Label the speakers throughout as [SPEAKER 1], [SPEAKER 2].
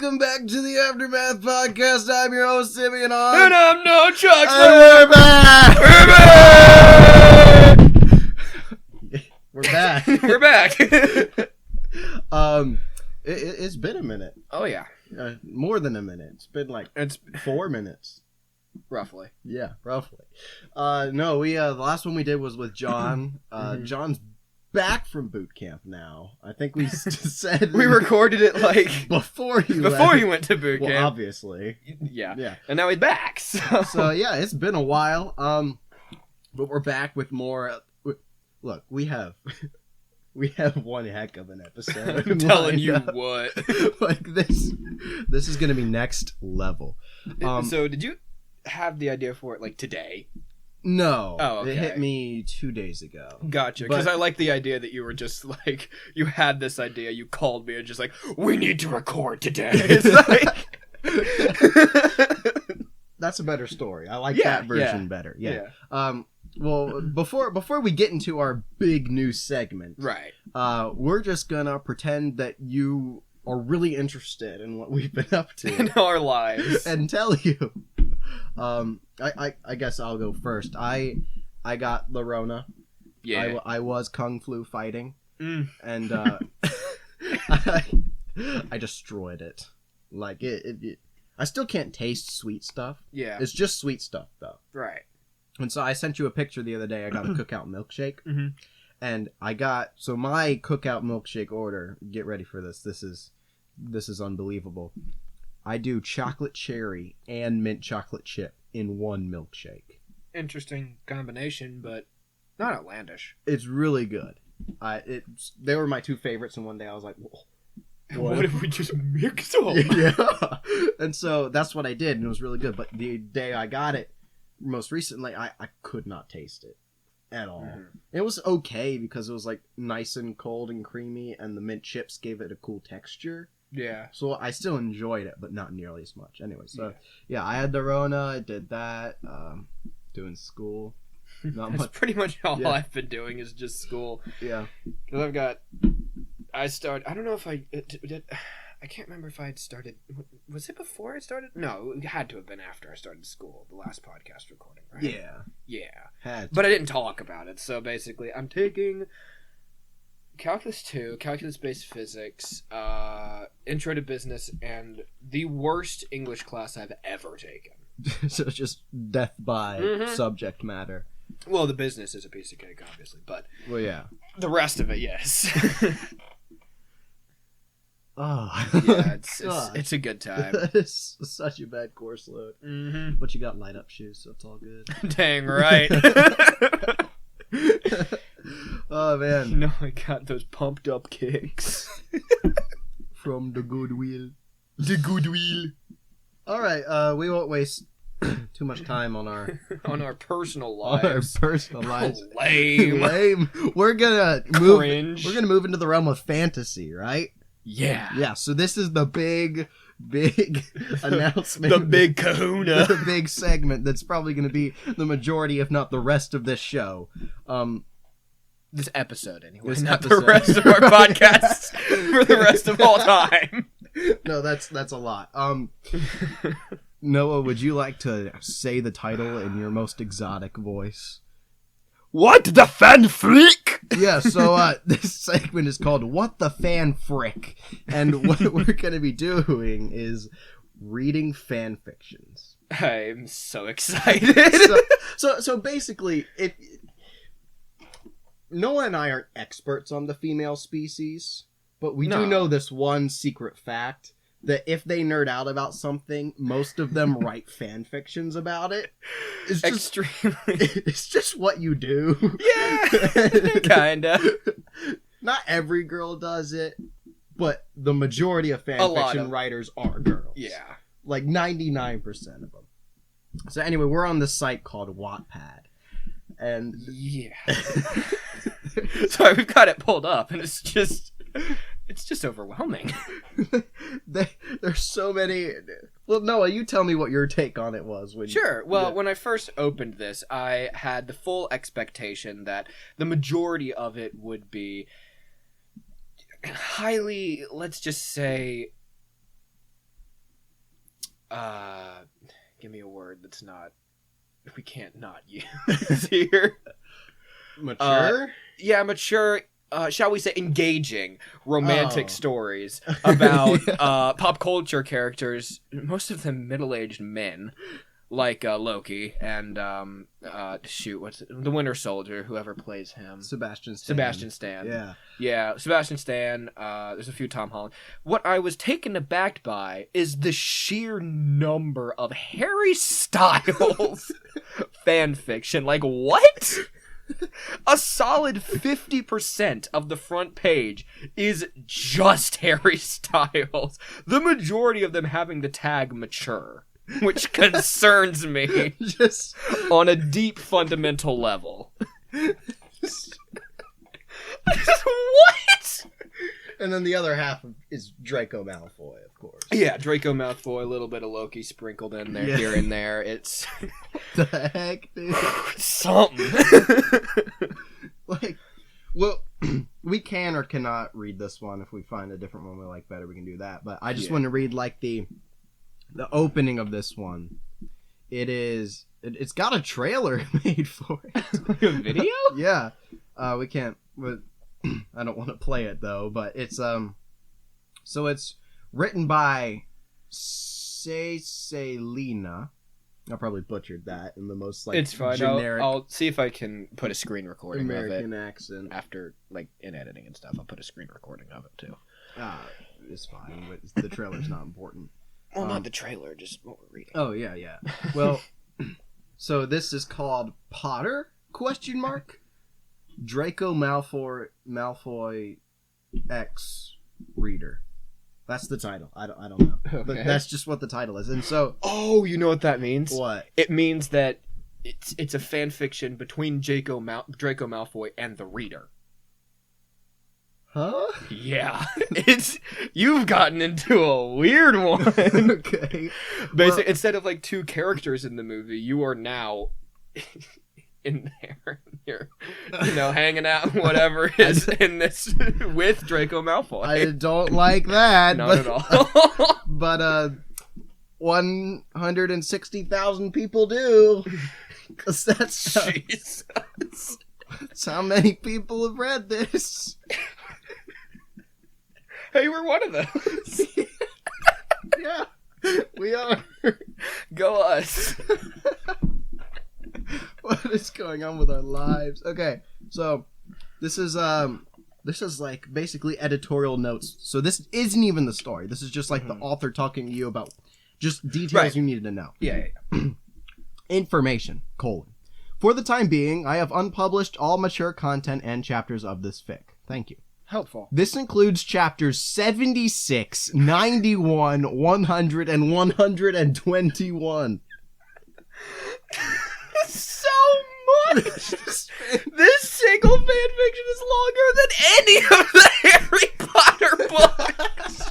[SPEAKER 1] welcome back to the Aftermath Podcast. I'm your host, Simeon.
[SPEAKER 2] And I'm No Chuck.
[SPEAKER 1] And we're back.
[SPEAKER 2] We're back.
[SPEAKER 1] It's been a minute.
[SPEAKER 2] Oh, yeah.
[SPEAKER 1] More than a minute. It's been like 4 minutes.
[SPEAKER 2] Roughly.
[SPEAKER 1] Yeah, roughly. No, the last one we did was with John. John's back from boot camp now. I think we said
[SPEAKER 2] we recorded it like
[SPEAKER 1] before he
[SPEAKER 2] went to boot camp.
[SPEAKER 1] Well, obviously.
[SPEAKER 2] Yeah. And now he's back.
[SPEAKER 1] So yeah, it's been a while. But we're back with more. Look, we have one heck of an episode.
[SPEAKER 2] I'm telling you what.
[SPEAKER 1] Like this is gonna be next level.
[SPEAKER 2] So did you have the idea for it like today?
[SPEAKER 1] No.
[SPEAKER 2] Oh, okay.
[SPEAKER 1] It hit me 2 days ago.
[SPEAKER 2] Gotcha. Because I like the idea that you were just like, you had this idea, you called me and just like, we need to record today. It's like...
[SPEAKER 1] That's a better story. I like that version better. Yeah. Well, before we get into our big new segment,
[SPEAKER 2] right?
[SPEAKER 1] We're just gonna pretend that you are really interested in what we've been up to
[SPEAKER 2] in our lives,
[SPEAKER 1] and tell you. I guess I'll go first. I got the Rona.
[SPEAKER 2] Yeah.
[SPEAKER 1] I was Kung Flu fighting, and I destroyed it. Like it. I still can't taste sweet stuff. Yeah. It's just sweet stuff though.
[SPEAKER 2] Right.
[SPEAKER 1] And so I sent you a picture the other day. I got a cookout milkshake. And I got... So my cookout milkshake order... Get ready for this. This is unbelievable. I do chocolate cherry and mint chocolate chip in one milkshake.
[SPEAKER 2] Interesting combination, but not outlandish.
[SPEAKER 1] It's really good. They were my two favorites, and one day I was like...
[SPEAKER 2] What if we just mix them?
[SPEAKER 1] Yeah. And so that's what I did, and it was really good. But the day I got it, most recently, I could not taste it at all. It was okay because it was like nice and cold and creamy, and the mint chips gave it a cool texture.
[SPEAKER 2] Yeah.
[SPEAKER 1] So I still enjoyed it, but not nearly as much. Anyway, so yeah, I had the Rona. I did that. Doing school. Not
[SPEAKER 2] That's
[SPEAKER 1] much.
[SPEAKER 2] pretty much all I've been doing is just school.
[SPEAKER 1] Yeah.
[SPEAKER 2] Because I don't know if I did. I can't remember if I had started. Was it before I started? No, it had to have been after I started school. The last podcast recording, right?
[SPEAKER 1] Yeah.
[SPEAKER 2] But I didn't talk about it. So basically, I'm taking Calculus 2, Calculus-based physics, Intro to Business, and the worst English class I've ever taken.
[SPEAKER 1] So it's just death by subject matter.
[SPEAKER 2] Well, the business is a piece of cake, obviously, but
[SPEAKER 1] well, yeah,
[SPEAKER 2] the rest of it, yes.
[SPEAKER 1] Oh,
[SPEAKER 2] yeah, it's a good time.
[SPEAKER 1] It's such a bad course load. But you got light up shoes, so it's all good.
[SPEAKER 2] Dang right.
[SPEAKER 1] Oh man,
[SPEAKER 2] no, I got those pumped up kicks
[SPEAKER 1] from the Goodwill.
[SPEAKER 2] The Goodwill.
[SPEAKER 1] All right, we won't waste too much time on our
[SPEAKER 2] personal lives.
[SPEAKER 1] Lame. We're gonna move.
[SPEAKER 2] Cringe.
[SPEAKER 1] We're gonna move into the realm of fantasy, right? Yeah. So this is the big announcement.
[SPEAKER 2] The big kahuna.
[SPEAKER 1] The big segment that's probably going to be the majority, if not the rest of this show.
[SPEAKER 2] This episode, anyway. Not the rest of our podcasts for the rest of all time.
[SPEAKER 1] No, that's a lot. Noah, would you like to say the title in your most exotic voice?
[SPEAKER 2] What the fan freak?
[SPEAKER 1] Yeah, so this segment is called What the Fan Frick. And what we're going to be doing is reading fan fictions.
[SPEAKER 2] I'm so excited.
[SPEAKER 1] So basically, Noah and I aren't experts on the female species, but we do know this one secret fact. That if they nerd out about something, most of them write fan fictions about it. It's just, it's just what you do.
[SPEAKER 2] Yeah, kinda.
[SPEAKER 1] Not every girl does it, but the majority of fan fiction writers are girls. Yeah. Like 99% of them. So anyway, we're on this site called Wattpad. And...
[SPEAKER 2] yeah. Sorry, we've got it pulled up, and it's just overwhelming.
[SPEAKER 1] There's so many. Well, Noah, you tell me what your take on it was.
[SPEAKER 2] Sure. Well, when I first opened this, I had the full expectation that the majority of it would be highly, let's just say, Give me a word that's not... We can't not use here.
[SPEAKER 1] Mature?
[SPEAKER 2] Yeah, mature... shall we say, engaging romantic stories about pop culture characters, most of them middle-aged men, like Loki and what's it? The Winter Soldier, whoever plays him,
[SPEAKER 1] Sebastian Stan.
[SPEAKER 2] Yeah, Sebastian Stan. There's a few Tom Holland. What I was taken aback by is the sheer number of Harry Styles fan fiction. Like, what? A solid 50% of the front page is just Harry Styles. The majority of them having the tag mature, which concerns me
[SPEAKER 1] Just
[SPEAKER 2] on a deep fundamental level. What?
[SPEAKER 1] And then the other half is Draco Malfoy, of course.
[SPEAKER 2] Yeah, Draco Malfoy, a little bit of Loki sprinkled in there, here and there. It's...
[SPEAKER 1] the heck, dude?
[SPEAKER 2] Something.
[SPEAKER 1] Like, well, we can or cannot read this one. If we find a different one we like better, we can do that. But I just want to read, like, the opening of this one. It's got a trailer made for it.
[SPEAKER 2] A video?
[SPEAKER 1] Yeah. We can't... I don't want to play it though, but it's so it's written by Selena. I probably butchered that in the most like
[SPEAKER 2] it's fine.
[SPEAKER 1] generic
[SPEAKER 2] I'll see if I can put a screen recording
[SPEAKER 1] American
[SPEAKER 2] of it
[SPEAKER 1] accent
[SPEAKER 2] after, like, in editing and stuff. I'll put a screen recording of it too.
[SPEAKER 1] It's fine, but the trailer's not important.
[SPEAKER 2] Well, not the trailer, just what we're reading.
[SPEAKER 1] Oh yeah. Well, so this is called Potter ? Draco Malfoy X Reader. That's the title. I don't know. Okay. But that's just what the title is. And so...
[SPEAKER 2] Oh, you know what that means?
[SPEAKER 1] What?
[SPEAKER 2] It means that it's a fan fiction between Draco Malfoy and the reader.
[SPEAKER 1] Huh?
[SPEAKER 2] Yeah. You've gotten into a weird one.
[SPEAKER 1] Okay.
[SPEAKER 2] Basically, instead of like two characters in the movie, you are now... in there, you're, hanging out and whatever is in this with Draco Malfoy.
[SPEAKER 1] I don't like that.
[SPEAKER 2] Not at all.
[SPEAKER 1] But 160,000 people do. Because that's how many people have read this.
[SPEAKER 2] Hey, we're one of those.
[SPEAKER 1] Yeah, we are.
[SPEAKER 2] Go us.
[SPEAKER 1] What is going on with our lives? Okay, so this is like basically editorial notes. So this isn't even the story. This is just like the author talking to you about just details you needed to know.
[SPEAKER 2] Yeah.
[SPEAKER 1] Information, : For the time being, I have unpublished all mature content and chapters of this fic. Thank you.
[SPEAKER 2] Helpful.
[SPEAKER 1] This includes chapters 76, 91, 100, and 121.
[SPEAKER 2] So much! This single fanfiction is longer than any of the Harry Potter books!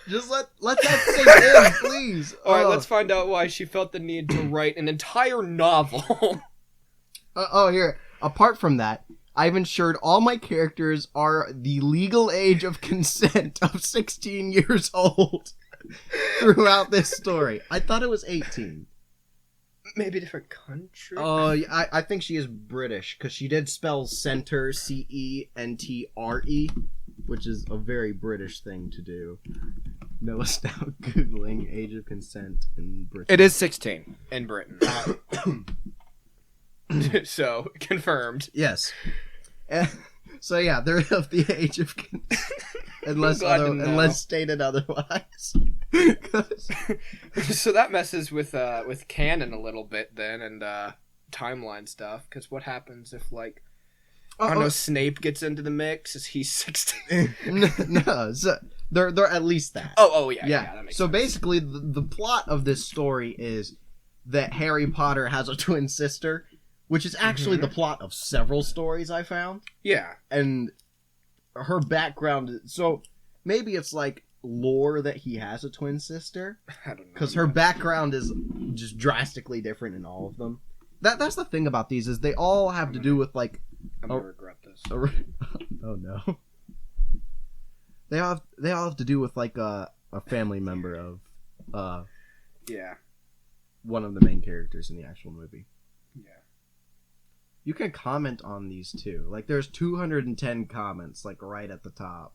[SPEAKER 1] Just let that sink in, please.
[SPEAKER 2] Alright, let's find out why she felt the need to write an entire novel.
[SPEAKER 1] Here. Apart from that, I've ensured all my characters are the legal age of consent of 16 years old throughout this story. I thought it was 18.
[SPEAKER 2] Maybe a different country?
[SPEAKER 1] Oh, I think she is British, because she did spell center, CENTRE, which is a very British thing to do. Noah's now Googling age of consent in Britain.
[SPEAKER 2] It is 16 in Britain. So, confirmed.
[SPEAKER 1] Yes. So yeah, they're of the age of consent. Unless stated otherwise.
[SPEAKER 2] So that messes with canon a little bit then, and timeline stuff. Because what happens if, like, I don't know, Snape gets into the mix? Is he 16?
[SPEAKER 1] No, so they're at least that.
[SPEAKER 2] Oh yeah. That makes
[SPEAKER 1] so
[SPEAKER 2] sense.
[SPEAKER 1] basically, the plot of this story is that Harry Potter has a twin sister, which is actually the plot of several stories I found.
[SPEAKER 2] Yeah.
[SPEAKER 1] And her background, so maybe it's like lore that he has a twin sister.
[SPEAKER 2] I don't know.
[SPEAKER 1] Because her background is just drastically different in all of them. That's the thing about these, is they all have to do with, like...
[SPEAKER 2] I'm gonna regret this.
[SPEAKER 1] Oh no. They all have to do with, like, a a family member of
[SPEAKER 2] yeah.
[SPEAKER 1] one of the main characters in the actual movie.
[SPEAKER 2] Yeah.
[SPEAKER 1] You can comment on these too. Like, there's 210 comments, like, right at the top.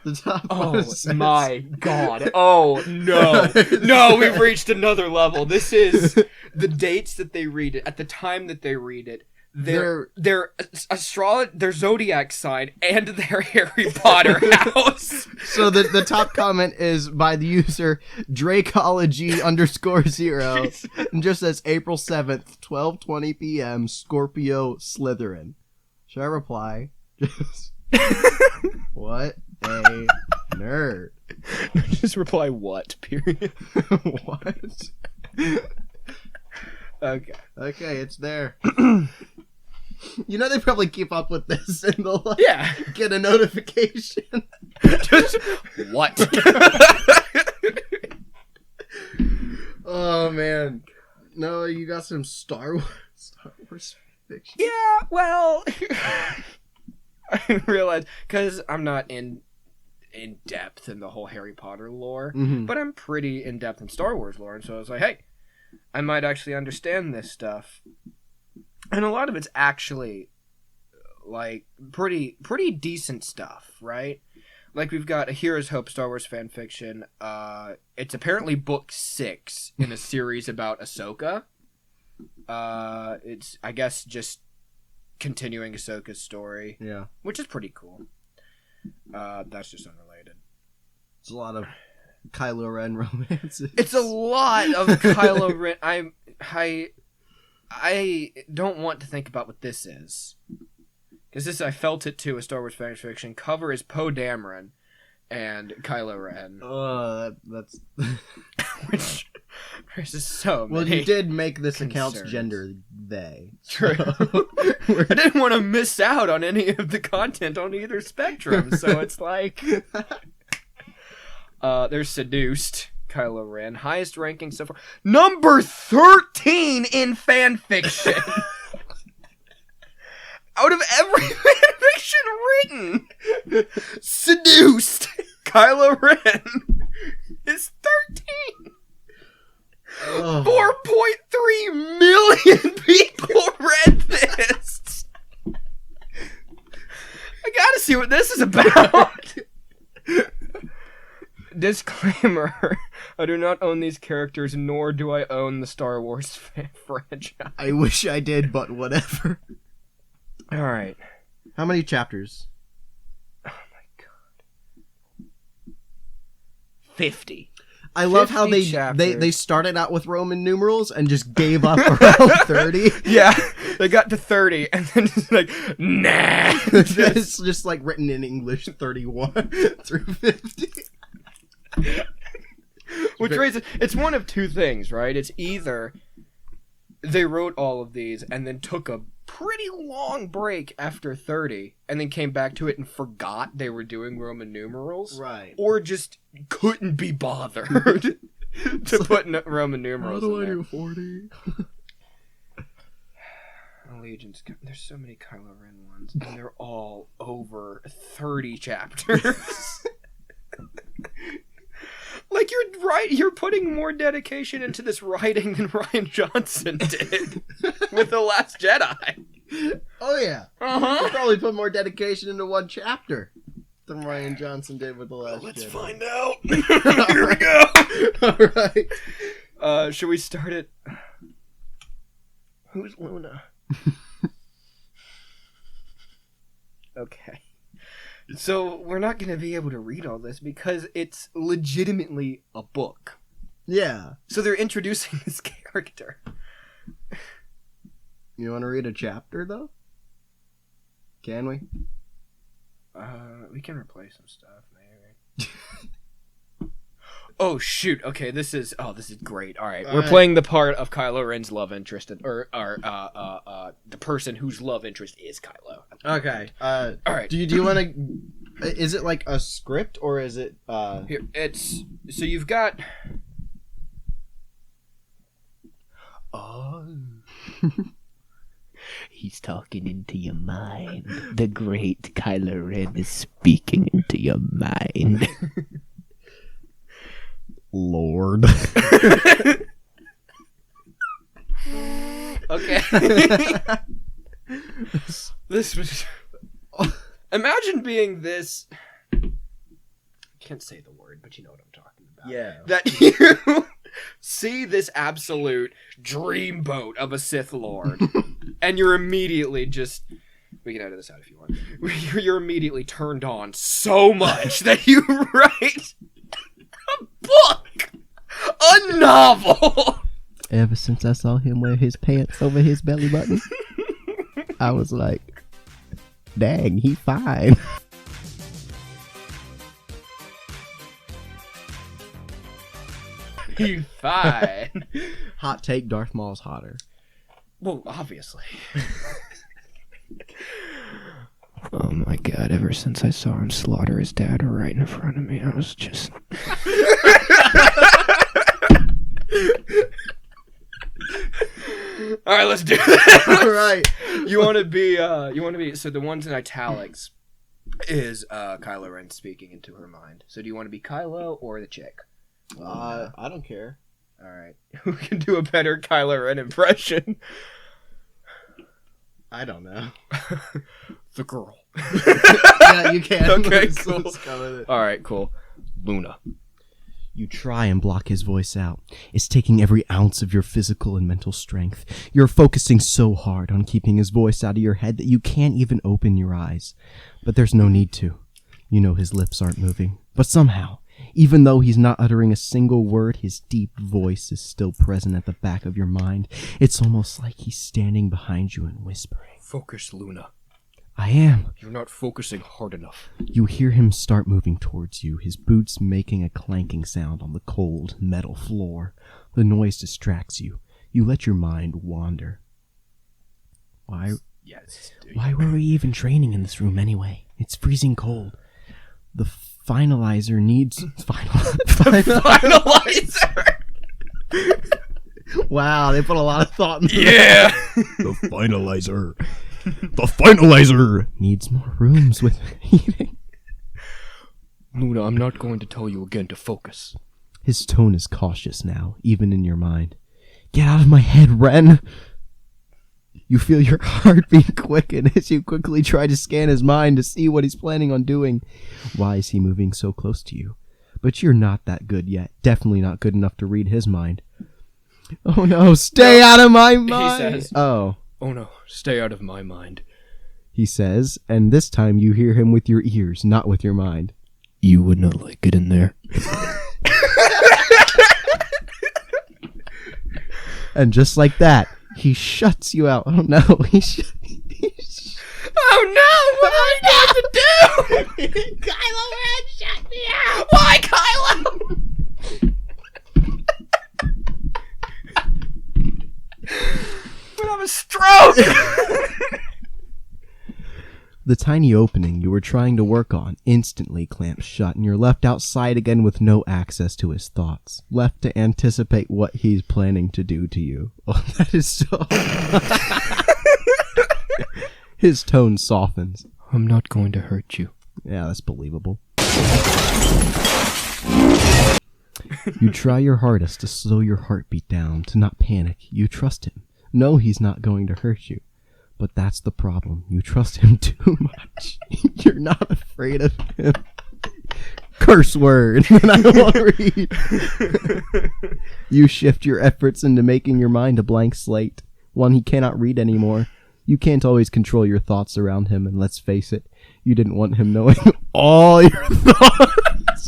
[SPEAKER 1] The top
[SPEAKER 2] Oh
[SPEAKER 1] says...
[SPEAKER 2] my god. Oh no. No, we've reached another level. This is the dates that they read it, at the time that they read it, their their zodiac sign, and their Harry Potter house.
[SPEAKER 1] So the top comment is by the user Drakeology_0 and just says April 7th, 12:20 p.m. Scorpio Slytherin. Should I reply? Just what a nerd.
[SPEAKER 2] Just reply what, period.
[SPEAKER 1] What?
[SPEAKER 2] Okay.
[SPEAKER 1] Okay, it's there. You know they probably keep up with this and they'll get a notification.
[SPEAKER 2] Just what?
[SPEAKER 1] Oh man. No, you got some Star Wars fiction.
[SPEAKER 2] Yeah, well, I realized, because I'm not in depth in the whole Harry Potter lore, but I'm pretty in depth in Star Wars lore, and so I was like, hey, I might actually understand this stuff. And a lot of it's actually, like, pretty decent stuff, right? Like, we've got A Hero's Hope Star Wars fanfiction. It's apparently book 6 in a series about Ahsoka. It's, I guess, just continuing Ahsoka's story.
[SPEAKER 1] Yeah.
[SPEAKER 2] Which is pretty cool. That's just unrelated.
[SPEAKER 1] It's a lot of Kylo Ren romances.
[SPEAKER 2] It's a lot of Kylo Ren. I don't want to think about what this is. Because this, I felt it too, a Star Wars fan fiction. Cover is Poe Dameron and Kylo Ren.
[SPEAKER 1] That's...
[SPEAKER 2] Which, there's just so many.
[SPEAKER 1] Well, you did make this
[SPEAKER 2] concerns.
[SPEAKER 1] account's gender they.
[SPEAKER 2] True.
[SPEAKER 1] So,
[SPEAKER 2] I didn't want to miss out on any of the content on either spectrum, so it's like... there's Seduced, Kylo Ren, highest ranking so far. Number 13 in fanfiction! Out of every fanfiction written, Seduced, Kylo Ren is 13!
[SPEAKER 1] oh.
[SPEAKER 2] 4.3 million people read this! I gotta see what this is about! Disclaimer, I do not own these characters, nor do I own the Star Wars franchise.
[SPEAKER 1] I wish I did, but whatever.
[SPEAKER 2] Alright.
[SPEAKER 1] How many chapters?
[SPEAKER 2] Oh my god. 50.
[SPEAKER 1] I love how
[SPEAKER 2] 50
[SPEAKER 1] they started out with Roman numerals and just gave up around 30.
[SPEAKER 2] Yeah, they got to 30 and then just like, nah.
[SPEAKER 1] It's just like written in English 31 through 50.
[SPEAKER 2] Which raises, it's one of two things, right? It's either they wrote all of these and then took a pretty long break after 30 and then came back to it and forgot they were doing Roman numerals.
[SPEAKER 1] Right.
[SPEAKER 2] Or just couldn't be bothered to put Roman numerals in there.
[SPEAKER 1] How do I do 40?
[SPEAKER 2] Allegiance. There's so many Kylo Ren ones, and they're all over 30 chapters. Like, you're right, you're putting more dedication into this writing than Rian Johnson did with The Last Jedi.
[SPEAKER 1] Oh, yeah.
[SPEAKER 2] Uh-huh.
[SPEAKER 1] He probably put more dedication into one chapter than Rian Johnson did with The Last Jedi.
[SPEAKER 2] Let's find out. Here we go.
[SPEAKER 1] Alright.
[SPEAKER 2] Should we start it? Who's Luna? Okay. So, we're not going to be able to read all this because it's legitimately a book.
[SPEAKER 1] Yeah.
[SPEAKER 2] So they're introducing this character.
[SPEAKER 1] You want to read a chapter, though? Can we?
[SPEAKER 2] We can replace some stuff, maybe. Oh, shoot. Okay, this is great. All right. We're playing the part of Kylo Ren's love interest, or the person whose love interest is Kylo.
[SPEAKER 1] Okay.
[SPEAKER 2] All right.
[SPEAKER 1] Do you want to... Is it like a script, or is it...
[SPEAKER 2] Here, it's... So you've got... Oh.
[SPEAKER 3] He's talking into your mind. The great Kylo Ren is speaking into your mind.
[SPEAKER 1] Lord.
[SPEAKER 2] Okay. This was... Imagine being this... I can't say the word, but you know what I'm talking about.
[SPEAKER 1] Yeah.
[SPEAKER 2] That you see this absolute dreamboat of a Sith Lord, and you're immediately just... We can edit this out if you want. You're immediately turned on so much that you write a book! A novel!
[SPEAKER 1] Ever since I saw him wear his pants over his belly button, I was like, dang, he fine.
[SPEAKER 2] He fine.
[SPEAKER 1] Hot take, Darth Maul's hotter.
[SPEAKER 2] Well, obviously.
[SPEAKER 3] Oh my god, ever since I saw him slaughter his dad right in front of me, I was just...
[SPEAKER 2] Alright, let's do it.
[SPEAKER 1] Alright.
[SPEAKER 2] You want to be, so the ones in italics is Kylo Ren speaking into her mind. So do you want to be Kylo or the chick?
[SPEAKER 1] I don't care.
[SPEAKER 2] Alright. Who can do a better Kylo Ren impression?
[SPEAKER 1] I don't know.
[SPEAKER 2] The girl.
[SPEAKER 1] Yeah, you can.
[SPEAKER 2] Okay,
[SPEAKER 1] Let's
[SPEAKER 2] cool.
[SPEAKER 1] go with it.
[SPEAKER 2] Alright, cool. Luna.
[SPEAKER 1] You try and block his voice out. It's taking every ounce of your physical and mental strength. You're focusing so hard on keeping his voice out of your head that you can't even open your eyes. But there's no need to. You know his lips aren't moving. But somehow, even though he's not uttering a single word, his deep voice is still present at the back of your mind. It's almost like he's standing behind you and whispering.
[SPEAKER 2] Focus, Luna.
[SPEAKER 1] I am.
[SPEAKER 2] You're not focusing hard enough.
[SPEAKER 1] You hear him start moving towards you, his boots making a clanking sound on the cold metal floor. The noise distracts you. You let your mind wander. Why were we even training in this room anyway? It's freezing cold. The finalizer needs...
[SPEAKER 2] Finalizer!
[SPEAKER 1] Wow, they put a lot of thought into
[SPEAKER 2] Yeah!
[SPEAKER 1] The finalizer. The finalizer needs more rooms with heating.
[SPEAKER 3] Luna, I'm not going to tell you again to focus.
[SPEAKER 1] His tone is cautious now, even in your mind. Get out of my head, Ren! You feel your heartbeat quicken as you quickly try to scan his mind to see what he's planning on doing. Why is he moving so close to you? But you're not that good yet. Definitely not good enough to read his mind. Oh no, stay out of my mind!
[SPEAKER 2] He says,
[SPEAKER 1] oh,
[SPEAKER 3] no, stay out of my mind.
[SPEAKER 1] he says, and this time you hear him with your ears, not with your mind.
[SPEAKER 3] You would not like it in there.
[SPEAKER 1] And just like that, he shuts you out. Oh no,
[SPEAKER 2] oh no, what am I going to do? Kylo Ren, shut me out! Why, Kylo? I'm gonna have a stroke!
[SPEAKER 1] The tiny opening you were trying to work on instantly clamps shut, and you're left outside again with no access to his thoughts, left to anticipate what he's planning to do to you. Oh, that is so... His tone softens.
[SPEAKER 3] I'm not going to hurt you.
[SPEAKER 1] Yeah, that's believable. You try your hardest to slow your heartbeat down, to not panic. You trust him. No, he's not going to hurt you. But that's the problem. You trust him too much. You're not afraid of him. Curse word that I won't read. You shift your efforts into making your mind a blank slate, one he cannot read anymore. You can't always control your thoughts around him, and let's face it, you didn't want him knowing all your thoughts.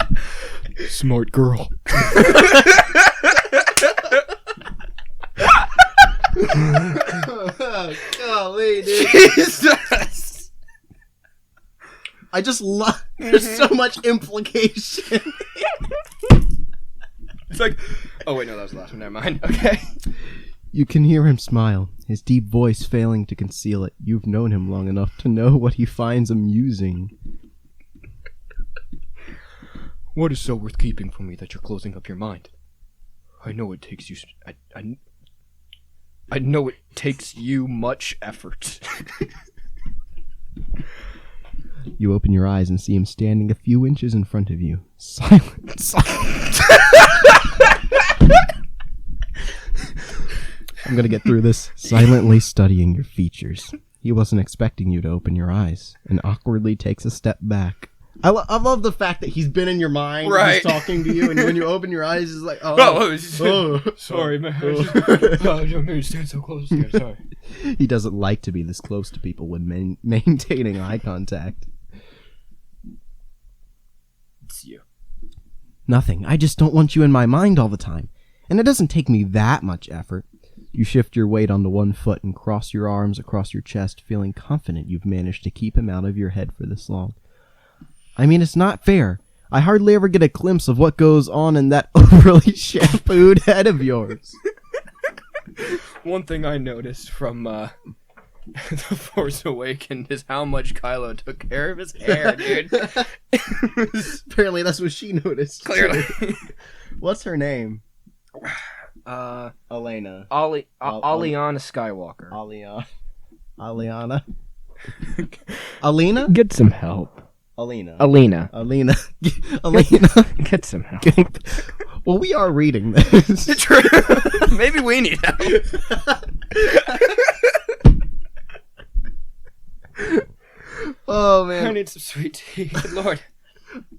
[SPEAKER 3] Smart girl.
[SPEAKER 1] Golly, dude.
[SPEAKER 2] Jesus!
[SPEAKER 1] I just love... There's so much implication.
[SPEAKER 2] It's like, oh wait, no, that was the last one. Never mind. Okay.
[SPEAKER 1] You can hear him smile, his deep voice failing to conceal it. You've known him long enough to know what he finds amusing.
[SPEAKER 3] What is so worth keeping from me that you're closing up your mind? I know it takes you...
[SPEAKER 2] I know it takes you much effort.
[SPEAKER 1] You open your eyes and see him standing a few inches in front of you. Silent. I'm gonna get through this. Silently studying your features. He wasn't expecting you to open your eyes, and awkwardly takes a step back. I love the fact that he's been in your mind,
[SPEAKER 2] right?
[SPEAKER 1] He's talking to you, and when you open your eyes, he's like, oh
[SPEAKER 2] sorry, man. I don't mean to stand so close to you. Sorry.
[SPEAKER 1] He doesn't like to be this close to people when maintaining eye contact.
[SPEAKER 2] It's you.
[SPEAKER 1] Nothing. I just don't want you in my mind all the time. And it doesn't take me that much effort. You shift your weight onto one foot and cross your arms across your chest, feeling confident you've managed to keep him out of your head for this long. I mean, it's not fair. I hardly ever get a glimpse of what goes on in that overly shampooed head of yours.
[SPEAKER 2] One thing I noticed from The Force Awakens is how much Kylo took care of his hair, dude.
[SPEAKER 1] Apparently that's what she noticed.
[SPEAKER 2] Clearly.
[SPEAKER 1] What's her name?
[SPEAKER 2] Aliana
[SPEAKER 1] Elena.
[SPEAKER 2] Skywalker.
[SPEAKER 1] Aliana. Alina?
[SPEAKER 3] Get some help.
[SPEAKER 1] Alina.
[SPEAKER 3] Alina.
[SPEAKER 1] Get some help. Well, we are reading this.
[SPEAKER 2] True. Maybe we need help.
[SPEAKER 1] Oh, man.
[SPEAKER 2] I need some sweet tea. Good Lord.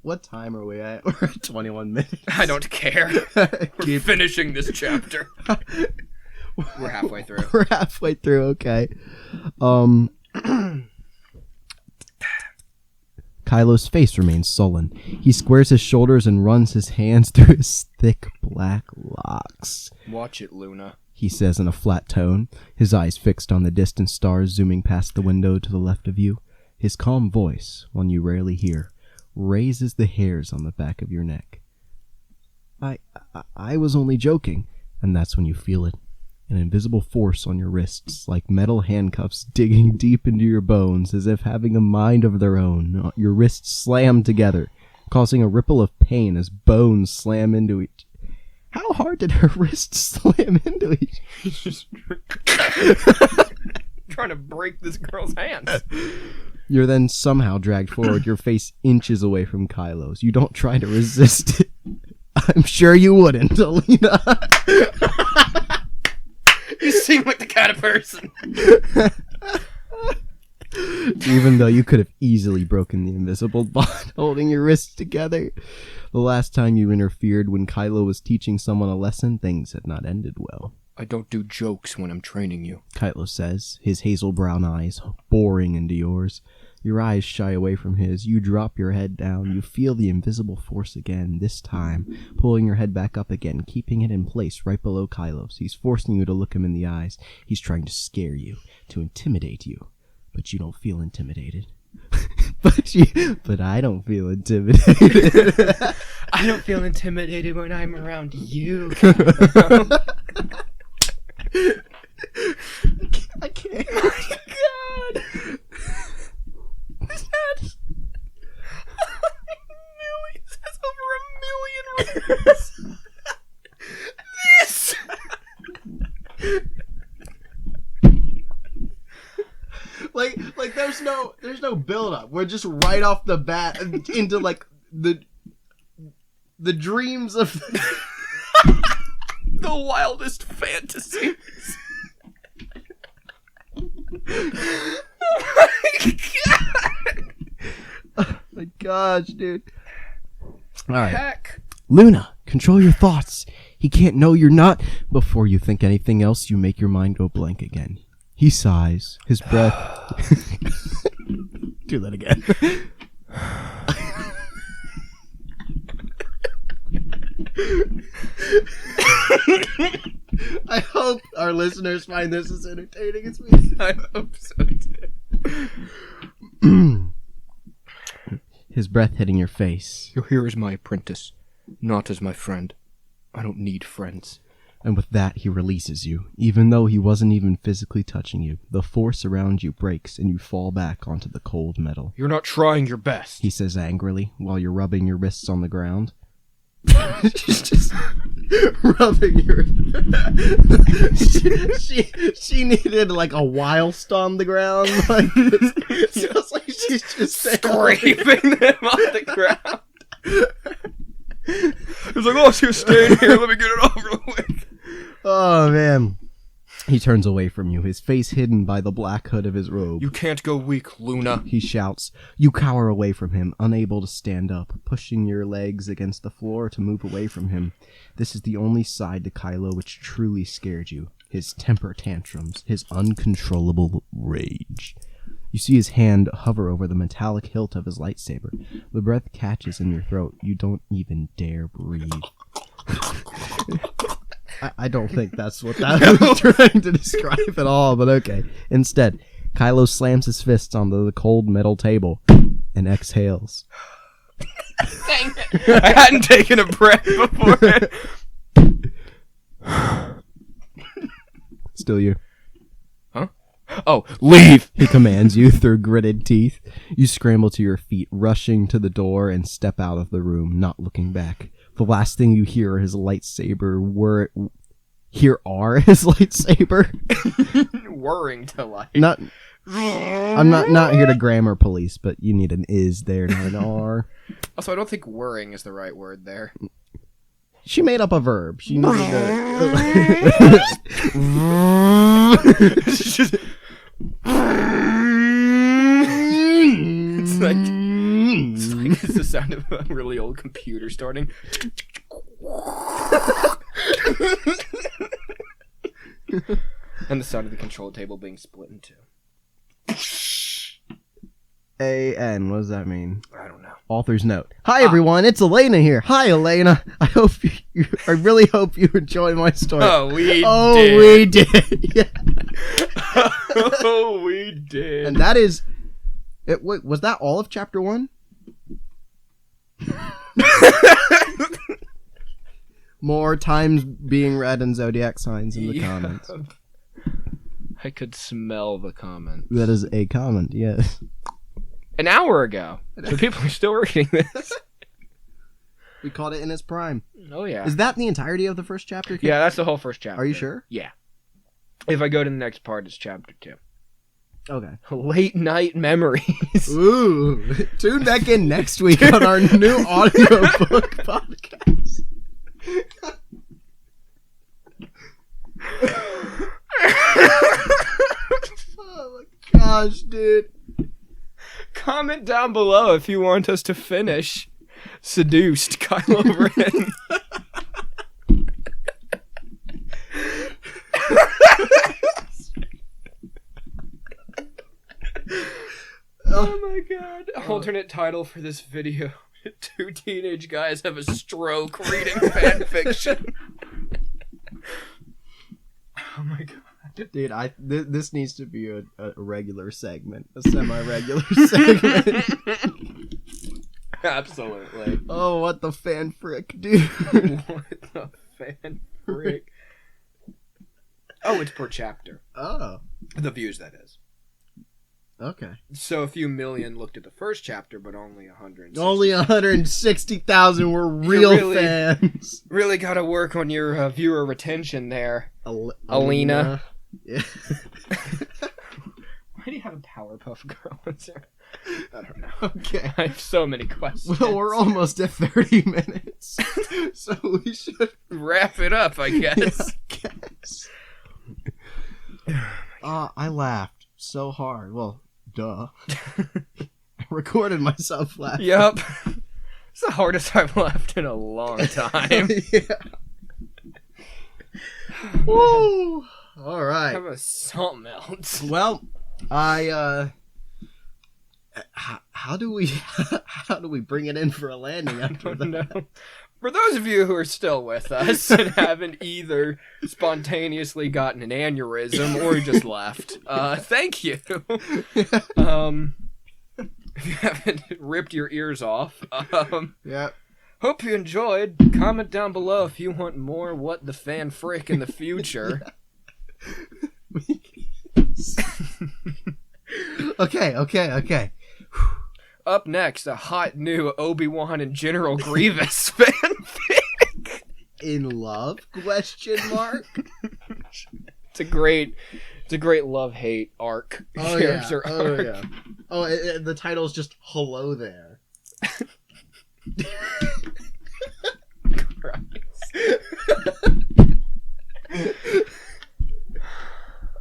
[SPEAKER 1] What time are we at? We're at 21 minutes.
[SPEAKER 2] I don't care. We're finishing this chapter. We're halfway through.
[SPEAKER 1] We're halfway through, okay. Kylo's face remains sullen. He squares his shoulders and runs his hands through his thick black locks.
[SPEAKER 2] Watch it, Luna,
[SPEAKER 1] he says in a flat tone, his eyes fixed on the distant stars zooming past the window to the left of you. His calm voice, one you rarely hear, raises the hairs on the back of your neck. I was only joking, and that's when you feel it. An invisible force on your wrists, like metal handcuffs digging deep into your bones as if having a mind of their own. Your wrists slam together, causing a ripple of pain as bones slam into each. How hard did her wrists slam into each?
[SPEAKER 2] He's just trying to break this girl's hands.
[SPEAKER 1] You're then somehow dragged forward, your face inches away from Kylo's. You don't try to resist it. I'm sure you wouldn't, Alina.
[SPEAKER 2] You seem like the kind of person.
[SPEAKER 1] Even though you could have easily broken the invisible bond holding your wrists together. The last time you interfered when Kylo was teaching someone a lesson, things had not ended well.
[SPEAKER 2] I don't do jokes when I'm training you,
[SPEAKER 1] Kylo says, his hazel brown eyes boring into yours. Your eyes shy away from his. You drop your head down. You feel the invisible force again, this time, pulling your head back up again, keeping it in place right below Kylo's. He's forcing you to look him in the eyes. He's trying to scare you, to intimidate you. But you don't feel intimidated. But I don't feel intimidated.
[SPEAKER 2] I don't feel intimidated when I'm around you.
[SPEAKER 1] I can't.
[SPEAKER 2] Oh my God. This has over 1 million readers. This.
[SPEAKER 1] Like there's no build up. We're just right off the bat into like the dreams of
[SPEAKER 2] The wildest fantasies. Oh my God.
[SPEAKER 1] Oh my gosh, dude. All right.
[SPEAKER 2] Heck.
[SPEAKER 1] Luna, control your thoughts. He can't know you're not. Before you think anything else, you make your mind go blank again. He sighs, his breath. Do that again. I hope our listeners find this as entertaining as we do.
[SPEAKER 2] I hope so too.
[SPEAKER 1] His breath hitting your face.
[SPEAKER 2] You're here as my apprentice, not as my friend. I don't need friends.
[SPEAKER 1] And with that, he releases you. Even though he wasn't even physically touching you, the force around you breaks and you fall back onto the cold metal.
[SPEAKER 2] You're not trying your best.
[SPEAKER 1] He says angrily while you're rubbing your wrists on the ground. rubbing your. she needed like a whilst on the ground. Like it sounds like she's just
[SPEAKER 2] scraping them off the ground. It's like, oh, she was staying here. Let me get it over with.
[SPEAKER 1] Oh man. He turns away from you, his face hidden by the black hood of his robe.
[SPEAKER 2] You can't go weak, Luna.
[SPEAKER 1] He shouts. You cower away from him, unable to stand up, pushing your legs against the floor to move away from him. This is the only side to Kylo which truly scared you. His temper tantrums, his uncontrollable rage. You see his hand hover over the metallic hilt of his lightsaber. The breath catches in your throat. You don't even dare breathe. I don't think that's what that was trying to describe at all, but okay. Instead, Kylo slams his fists onto the cold metal table and exhales.
[SPEAKER 2] Dang it. I hadn't taken a breath before.
[SPEAKER 1] Still you.
[SPEAKER 2] Huh? Oh, leave!
[SPEAKER 1] He commands you through gritted teeth. You scramble to your feet, rushing to the door and step out of the room, not looking back. The last thing you hear his lightsaber his lightsaber.
[SPEAKER 2] Whirring to life.
[SPEAKER 1] I'm not here to grammar police, but you need an is there, not an R.
[SPEAKER 2] Also, I don't think whirring is the right word there.
[SPEAKER 1] She made up a verb. She needed
[SPEAKER 2] it's the sound of a really old computer starting. And the sound of the control table being split in two.
[SPEAKER 1] A-N, what does that mean?
[SPEAKER 2] I don't know.
[SPEAKER 1] Author's note. Hi everyone, it's Elena here. Hi Elena. I really hope you enjoy my story.
[SPEAKER 2] We did.
[SPEAKER 1] Yeah.
[SPEAKER 2] Oh, we did.
[SPEAKER 1] And that is was that all of chapter 1? More times being read in zodiac signs in the comments.
[SPEAKER 2] I could smell the comments.
[SPEAKER 1] That is a comment, yes.
[SPEAKER 2] An hour ago. So people are still reading this.
[SPEAKER 1] We caught it in its prime.
[SPEAKER 2] Oh, yeah.
[SPEAKER 1] Is that the entirety of the first chapter?
[SPEAKER 2] Yeah, that's the whole first chapter.
[SPEAKER 1] Are you sure?
[SPEAKER 2] Yeah. If I go to the next part, it's chapter 2.
[SPEAKER 1] Okay.
[SPEAKER 2] Late night memories.
[SPEAKER 1] Ooh. Tune back in next week on our new audiobook podcast. Oh my gosh, dude.
[SPEAKER 2] Comment down below if you want us to finish Seduced Kylo Ren. Oh my god. Alternate title for this video. 2 teenage guys have a stroke reading fanfiction. Oh my god.
[SPEAKER 1] Dude, this needs to be a regular segment. A semi-regular segment.
[SPEAKER 2] Absolutely.
[SPEAKER 1] Oh, what the fan frick, dude.
[SPEAKER 2] What the fan frick? Oh, it's per chapter.
[SPEAKER 1] Oh.
[SPEAKER 2] The views, that is.
[SPEAKER 1] Okay.
[SPEAKER 2] So a few million looked at the first chapter, but only 100.
[SPEAKER 1] Only 160,000 were real fans.
[SPEAKER 2] Really got to work on your viewer retention there, Alina.
[SPEAKER 1] Yeah.
[SPEAKER 2] Why do you have a Powerpuff Girl insert? I don't know.
[SPEAKER 1] Okay.
[SPEAKER 2] I have so many questions.
[SPEAKER 1] Well, we're almost at 30 minutes, so we should
[SPEAKER 2] wrap it up, I guess.
[SPEAKER 1] Yeah, I guess. I laughed so hard. Well, duh. I recorded myself laughing.
[SPEAKER 2] Yup. It's the hardest I've laughed in a long time.
[SPEAKER 1] Yeah. Woo! All right.
[SPEAKER 2] How about something else?
[SPEAKER 1] Well, how do we bring it in for a landing after that?
[SPEAKER 2] No. For those of you who are still with us and haven't either spontaneously gotten an aneurysm or just left, thank you. If you haven't ripped your ears off,
[SPEAKER 1] yeah.
[SPEAKER 2] Hope you enjoyed. Comment down below if you want more What the Fan Frick in the future.
[SPEAKER 1] Okay.
[SPEAKER 2] Up next, a hot new Obi-Wan and General Grievous fanfic.
[SPEAKER 1] In love? Question mark.
[SPEAKER 2] It's a great love-hate arc.
[SPEAKER 1] Oh yeah. Oh yeah. Oh, the title's just "Hello There."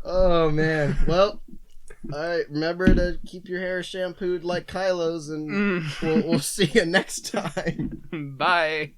[SPEAKER 1] Oh man. Well, all right. Remember to keep your hair shampooed like Kylo's, and we'll see you next time.
[SPEAKER 2] Bye.